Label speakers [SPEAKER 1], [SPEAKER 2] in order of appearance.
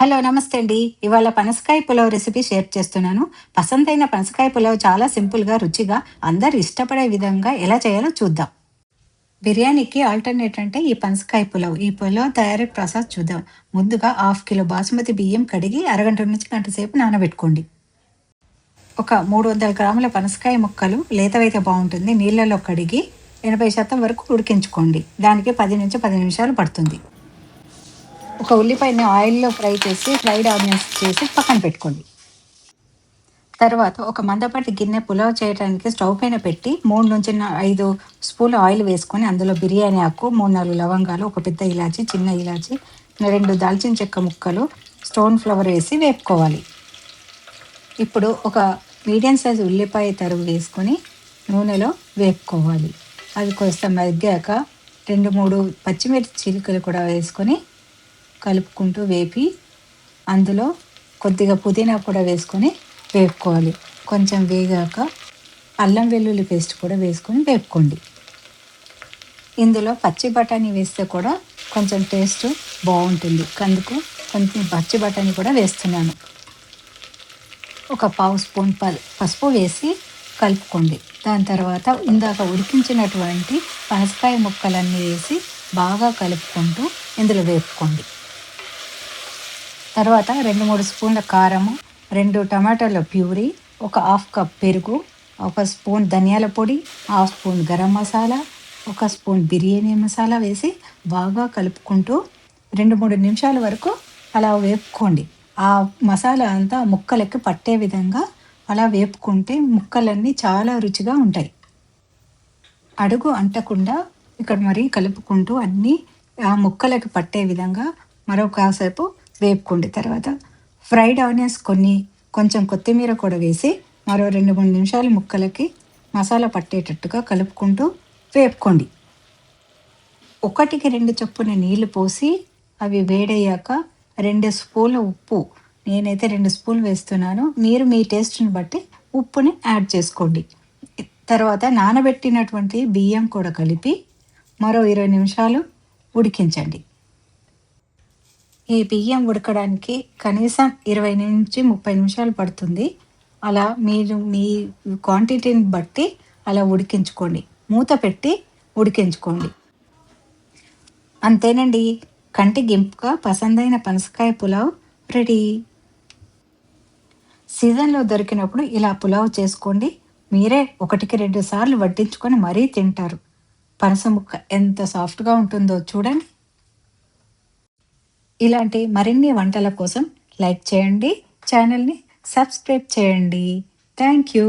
[SPEAKER 1] Hello! నమస్తే అండి. ఇవాళ పనసకాయ పులావ్ రెసిపీ షేర్ చేస్తున్నాను. పసందైన పనసకాయ పులావ్ చాలా సింపుల్‌గా, రుచిగా అందరూ ఇష్టపడే విధంగా ఎలా చేయాలో చూద్దాం. బిర్యానీకి ఆల్టర్‌నేట్ అంటే ఈ పనసకాయ పులావ్. ఈ పులావ్ తయారీ ప్రాసెస్ చూద్దాం. ముందుగా హాఫ్ కిలో బాస్మతి బియ్యం కడిగి అరగంట నుంచి గంట సేపు నానబెట్టుకోండి. ఒక 300 గ్రాముల పనసకాయ ముక్కలు లేతవైతే బావుంటుంది. నీళ్లలో కడిగి 80% వరకు ఉడికించుకోండి. దానికి 10-15 నిమిషాలు పడుతుంది. ఒక ఉల్లిపాయని ఆయిల్‌లో ఫ్రై చేసి ఫ్రైడ్ ఆనియన్స్ చేసి పక్కన పెట్టుకోండి. తర్వాత ఒక మందపాటి గిన్నె పులావ్ చేయడానికి స్టవ్ పైన పెట్టి 3-5 స్పూన్ల ఆయిల్ వేసుకొని అందులో బిర్యానీ ఆకు, 3-4 లవంగాలు, ఒక పెద్ద ఇలాచి, చిన్న ఇలాచి, 2 దాల్చిన చెక్క ముక్కలు, స్టోన్ ఫ్లవర్ వేసి వేపుకోవాలి. ఇప్పుడు ఒక మీడియం సైజు ఉల్లిపాయ తరుగు వేసుకొని నూనెలో వేపుకోవాలి. అది కొంచెం మగ్గాక 2-3 పచ్చిమిర్చి చీలికలు కూడా వేసుకొని కలుపుకుంటూ వేపి అందులో కొద్దిగా పుదీనా కూడా వేసుకొని వేపుకోవాలి. కొంచెం వేగాక అల్లం వెల్లుల్లి పేస్ట్ కూడా వేసుకొని వేపుకోండి. ఇందులో పచ్చి బఠానీ వేస్తే కూడా కొంచెం టేస్ట్ బాగుంటుంది. అందుకు కొంచెం పచ్చి బఠానీ కూడా వేస్తున్నాను. ఒక పావు స్పూన్ పసుపు వేసి కలుపుకోండి. దాని తర్వాత ఇందాక ఉడికించినటువంటి పనసకాయ ముక్కలన్నీ వేసి బాగా కలుపుకుంటూ ఇందులో వేపుకోండి. తర్వాత 2-3 స్పూన్ల కారము, 2 టమాటాల ప్యూరీ, ఒక హాఫ్ కప్ పెరుగు, ఒక స్పూన్ ధనియాల పొడి, హాఫ్ స్పూన్ గరం మసాలా, ఒక స్పూన్ బిర్యానీ మసాలా వేసి బాగా కలుపుకుంటూ 2-3 నిమిషాల వరకు అలా వేపుకోండి. ఆ మసాలా అంతా ముక్కలకి పట్టే విధంగా అలా వేపుకుంటే ముక్కలన్నీ చాలా రుచిగా ఉంటాయి. అడుగు అంటకుండా ఇక్కడ మరి కలుపుకుంటూ అన్నీ ఆ ముక్కలకి పట్టే విధంగా మరో కాసేపు వేపుకోండి. తర్వాత ఫ్రైడ్ ఆనియన్స్ కొంచెం కొత్తిమీర కూడా వేసి మరో 2-3 నిమిషాలు ముక్కలకి మసాలా పట్టేటట్టుగా కలుపుకుంటూ వేపుకోండి. 1-2 చొప్పున నీళ్లు పోసి అవి వేడయ్యాక 2 స్పూన్ల ఉప్పు, నేనైతే 2 స్పూన్లు వేస్తున్నాను. మీరు మీ టేస్ట్ని బట్టి ఉప్పుని యాడ్ చేసుకోండి. తర్వాత నానబెట్టినటువంటి బియ్యం కూడా కలిపి మరో 20 నిమిషాలు ఉడికించండి. ఈ బియ్యం ఉడకడానికి కనీసం 20-30 నిమిషాలు పడుతుంది. అలా మీరు మీ క్వాంటిటీని బట్టి అలా ఉడికించుకోండి. మూత పెట్టి ఉడికించుకోండి. అంతేనండి. కంటికి ఇంపుగా పసందైన పనసకాయ పులావ్ రెడీ. సీజన్‌లో దొరికినప్పుడు ఇలా పులావ్ చేసుకోండి. మీరే 1-2 సార్లు వడ్డించుకొని మరీ తింటారు. పనస ముక్క ఎంత సాఫ్ట్‌గా ఉంటుందో చూడండి. ఇలాంటి మరిన్ని వంటల కోసం లైక్ చేయండి. ఛానల్‌ని సబ్స్క్రైబ్ చేయండి. Thank you.